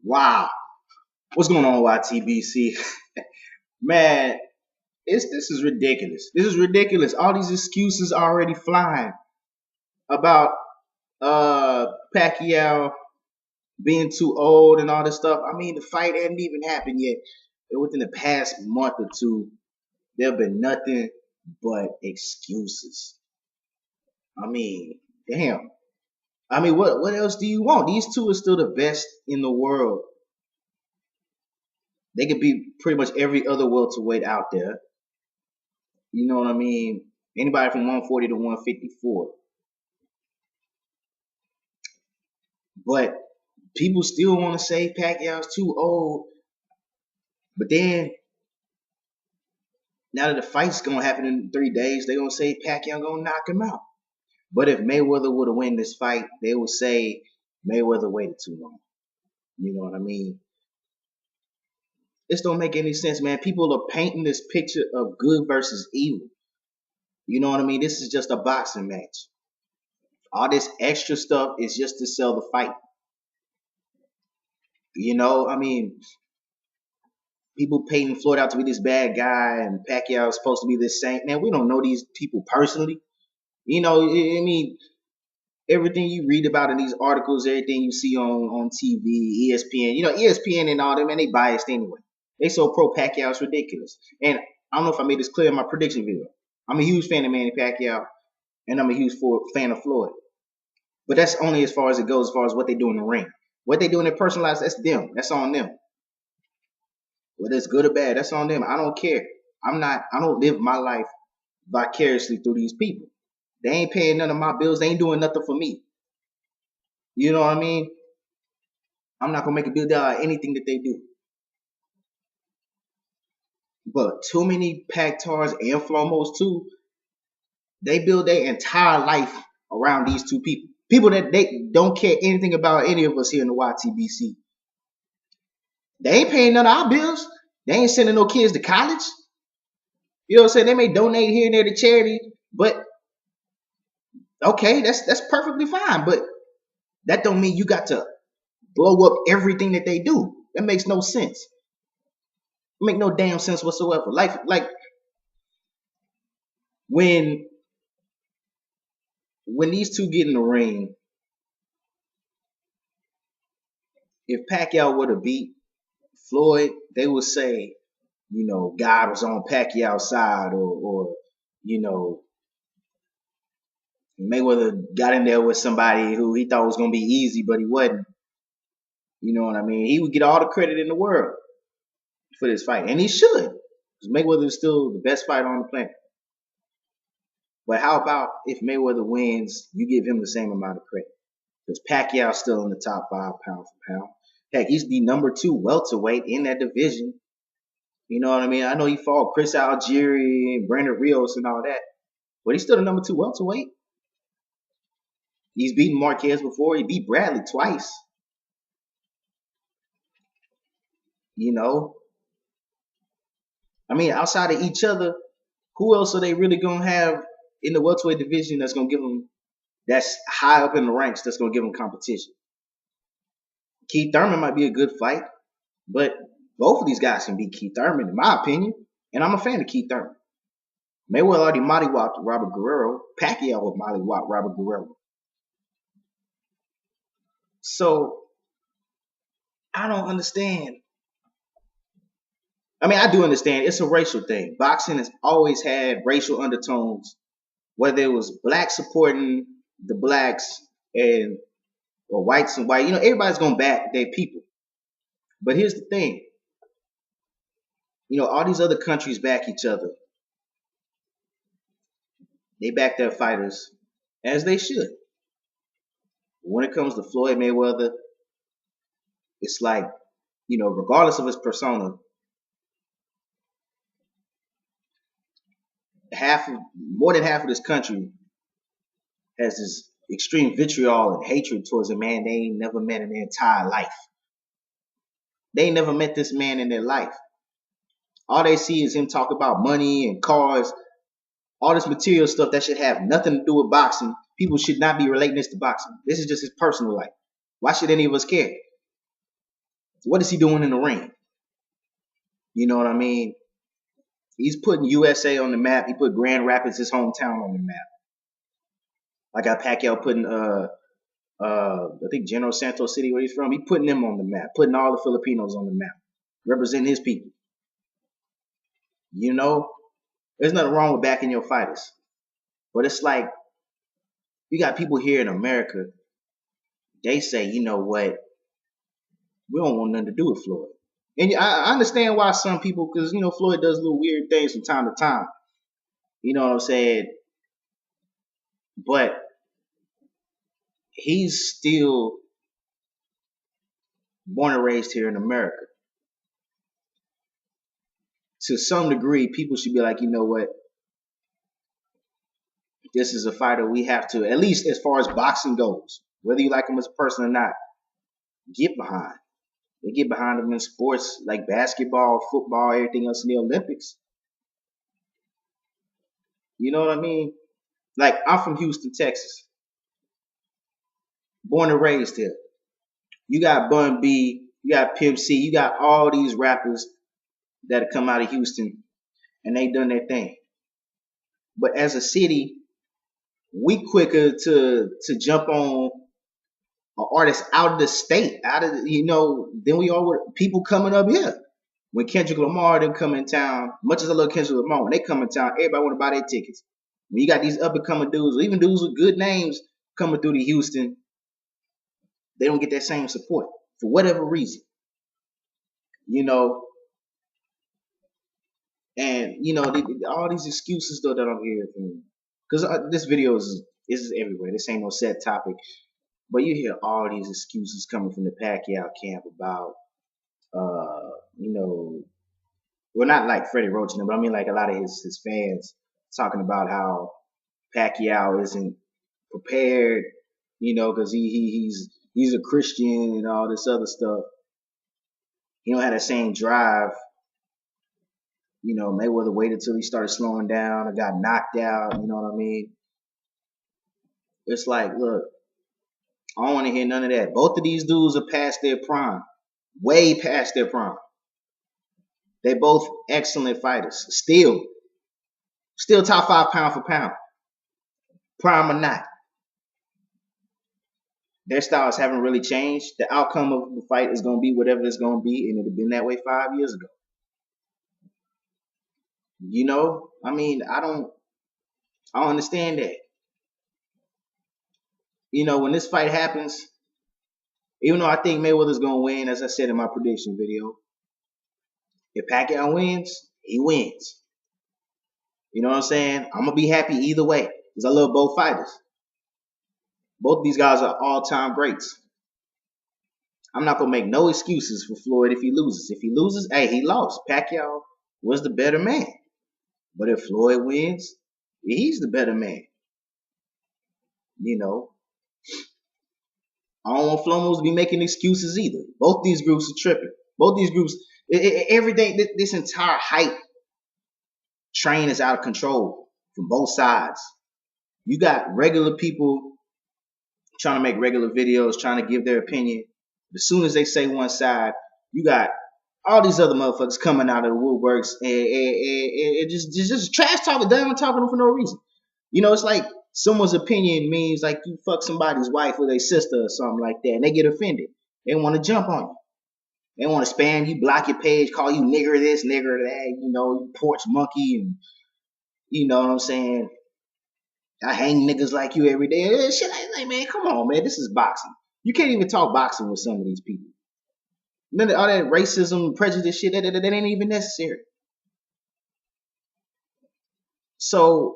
Wow. What's going on, YTBC? Man, this is ridiculous. This is ridiculous. All these excuses already flying about Pacquiao being too old and all this stuff. I mean, the fight hadn't even happened yet. Within the past month or two, there have been nothing but excuses. I mean, damn. I mean, what else do you want? These two are still the best in the world. They could be pretty much every other welterweight out there. You know what I mean? Anybody from 140 to 154. But people still want to say Pacquiao's too old. But then, now that the fight's going to happen in 3 days, they're going to say Pacquiao going to knock him out. But if Mayweather would have won this fight, they would say Mayweather waited too long. You know what I mean? This don't make any sense, man. People are painting this picture of good versus evil. You know what I mean? This is just a boxing match. All this extra stuff is just to sell the fight. You know, I mean, people painting Floyd out to be this bad guy and Pacquiao is supposed to be this saint. Man, we don't know these people personally. You know, I mean, everything you read about in these articles, everything you see on TV, ESPN, you know, ESPN and all them, man, they biased anyway. They so pro Pacquiao, it's ridiculous. And I don't know if I made this clear in my prediction video. I'm a huge fan of Manny Pacquiao, and I'm a huge fan of Floyd. But that's only as far as it goes, as far as what they do in the ring. What they do in their personal lives, that's them. That's on them. Whether it's good or bad, that's on them. I don't care. I don't live my life vicariously through these people. They ain't paying none of my bills. They ain't doing nothing for me. You know what I mean? I'm not gonna make a big deal out of anything that they do. But too many Pactars and Flomos too, they build their entire life around these two people. People that they don't care anything about any of us here in the YTBC. They ain't paying none of our bills. They ain't sending no kids to college. You know what I'm saying? They may donate here and there to charity, but okay, that's perfectly fine. But that don't mean you got to blow up everything that they do. That makes no sense. It make no damn sense whatsoever. Like when these two get in the ring, if Pacquiao would have beat Floyd, they would say, you know, God was on Pacquiao's side, or you know, Mayweather got in there with somebody who he thought was gonna be easy, but he wasn't. You know what I mean? He would get all the credit in the world for this fight, and he should, because Mayweather is still the best fighter on the planet. But how about if Mayweather wins, you give him the same amount of credit? Because Pacquiao's still in the top 5 pound for pound. Heck, he's the number 2 welterweight in that division. You know what I mean? I know he fought Chris Algieri and Brandon Rios and all that, but he's still the number 2 welterweight. He's beaten Marquez before. He beat Bradley twice. You know? I mean, outside of each other, who else are they really going to have in the welterweight division that's going to give them, that's high up in the ranks, that's going to give them competition? Keith Thurman might be a good fight, but both of these guys can beat Keith Thurman, in my opinion. And I'm a fan of Keith Thurman. Mayweather already mollywopped Robert Guerrero. Pacquiao would mollywop Robert Guerrero. So, I don't understand. I mean, I do understand. It's a racial thing. Boxing has always had racial undertones, whether it was blacks supporting the blacks and or whites and white. You know, everybody's going to back their people. But here's the thing. You know, all these other countries back each other. They back their fighters as they should. When it comes to Floyd Mayweather, it's like, you know, regardless of his persona, more than half of this country has this extreme vitriol and hatred towards a man they ain't never met in their entire life. They ain't never met this man in their life. All they see is him talk about money and cars, all this material stuff that should have nothing to do with boxing. People should not be relating this to boxing. This is just his personal life. Why should any of us care? What is he doing in the ring? You know what I mean? He's putting USA on the map. He put Grand Rapids, his hometown, on the map. Like how Pacquiao putting I think General Santos City, where he's from, he putting them on the map, putting all the Filipinos on the map, representing his people. You know, there's nothing wrong with backing your fighters, but it's like you got people here in America. They say, you know what, we don't want nothing to do with Floyd, and I understand why some people, because you know Floyd does little weird things from time to time. You know what I'm saying? But he's still born and raised here in America. To some degree, people should be like, you know what, this is a fighter we have to, at least as far as boxing goes, whether you like him as a person or not, get behind. They get behind him in sports like basketball, football, everything else in the Olympics. You know what I mean? Like, I'm from Houston, Texas, born and raised here. You got Bun B, you got Pimp C, you got all these rappers that have come out of Houston and they done their thing. But as a city, we quicker to jump on an artist out of the state, out of than we are with people coming up here. When Kendrick Lamar them come in town, much as I love Kendrick Lamar, when they come in town, everybody want to buy their tickets. When you got these up and coming dudes, or even dudes with good names coming through to Houston, they don't get that same support for whatever reason. You know, and all these excuses though that I'm hearing from you, because this video is everywhere. This ain't no set topic, but you hear all these excuses coming from the Pacquiao camp about, well, not like Freddie Roach, but I mean like a lot of his fans talking about how Pacquiao isn't prepared, because he's a Christian and all this other stuff. He don't have that same drive. Mayweather waited till he started slowing down and got knocked out. You know what I mean? It's like, look, I don't want to hear none of that. Both of these dudes are past their prime, way past their prime. They both excellent fighters. Still top 5 pound for pound. Prime or not. Their styles haven't really changed. The outcome of the fight is going to be whatever it's going to be, and it had been that way 5 years ago. I mean, I don't understand that. When this fight happens, even though I think Mayweather's going to win, as I said in my prediction video, if Pacquiao wins, he wins. You know what I'm saying? I'm going to be happy either way because I love both fighters. Both of these guys are all-time greats. I'm not going to make no excuses for Floyd if he loses. If he loses, hey, he lost. Pacquiao was the better man. But if Floyd wins, he's the better man. I don't want Flomos to be making excuses either. Both these groups are tripping. Both these groups, everything, this entire hype train is out of control from both sides. You got regular people trying to make regular videos, trying to give their opinion. As soon as they say one side, you got all these other motherfuckers coming out of the woodworks and just trash talking, down talking for no reason. It's like someone's opinion means like you fuck somebody's wife or their sister or something like that, and they get offended. They want to jump on you. They want to spam you, block your page, call you nigger this, nigger that, porch monkey, and you know what I'm saying? I hang niggas like you every day. Shit, like, man, come on, man. This is boxing. You can't even talk boxing with some of these people. None of all that racism, prejudice shit, that ain't even necessary. So,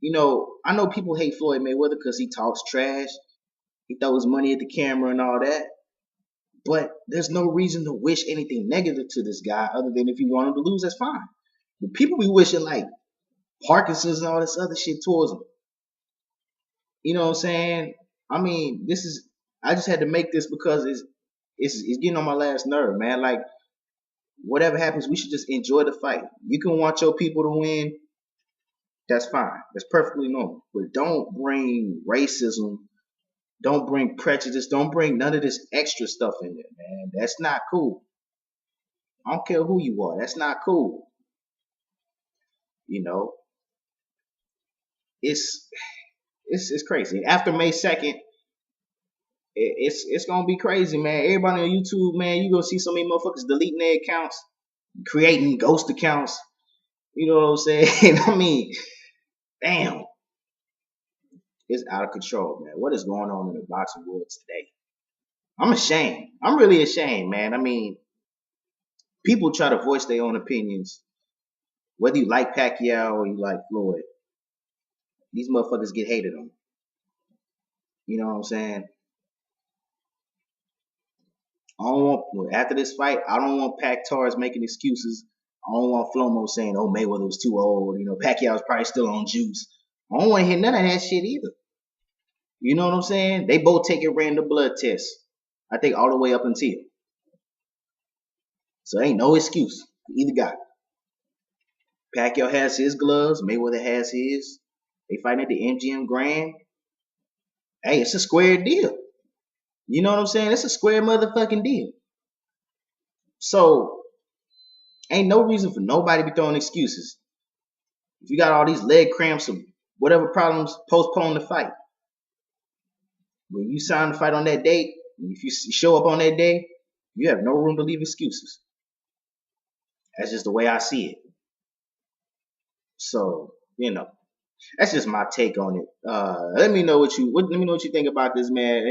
I know people hate Floyd Mayweather because he talks trash. He throws money at the camera and all that. But there's no reason to wish anything negative to this guy other than if you want him to lose, that's fine. But people be wishing like Parkinson's and all this other shit towards him. You know what I'm saying? I mean, I just had to make this because it's getting on my last nerve, man. Like, whatever happens, we should just enjoy the fight. You can want your people to win. That's fine. That's perfectly normal. But don't bring racism Don't bring prejudice. Don't bring none of this extra stuff in there, man. That's not cool. I don't care who you are. That's not cool. You know, it's it's crazy. After May 2nd, it's gonna be crazy, man. Everybody on YouTube, man, you gonna see so many motherfuckers deleting their accounts, creating ghost accounts. You know what I'm saying? I mean, damn, it's out of control, man. What is going on in the boxing world today? I'm ashamed. I'm really ashamed, man. I mean, people try to voice their own opinions, whether you like Pacquiao or you like Floyd. These motherfuckers get hated on. You know what I'm saying? I don't want after this fight. I don't want Pac Tars making excuses. I don't want Flomo saying, "Oh, Mayweather was too old." You know, Pacquiao's probably still on juice. I don't want to hear none of that shit either. You know what I'm saying? They both taking random blood tests. I think all the way up until. So ain't no excuse for either guy. Pacquiao has his gloves. Mayweather has his. They fighting at the MGM Grand. Hey, it's a square deal. You know what I'm saying? It's a square motherfucking deal. So ain't no reason for nobody to be throwing excuses. If you got all these leg cramps or whatever problems, postpone the fight. When you sign the fight on that date, if you show up on that day, you have no room to leave excuses. That's just the way I see it. So, that's just my take on it. Let me know what you think about this, man.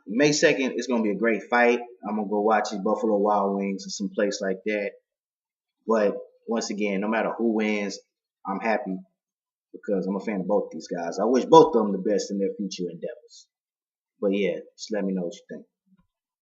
May 2nd, it's gonna be a great fight. I'm gonna go watch it, Buffalo Wild Wings or some place like that. But once again, no matter who wins, I'm happy because I'm a fan of both these guys. I wish both of them the best in their future endeavors. But yeah, just let me know what you think.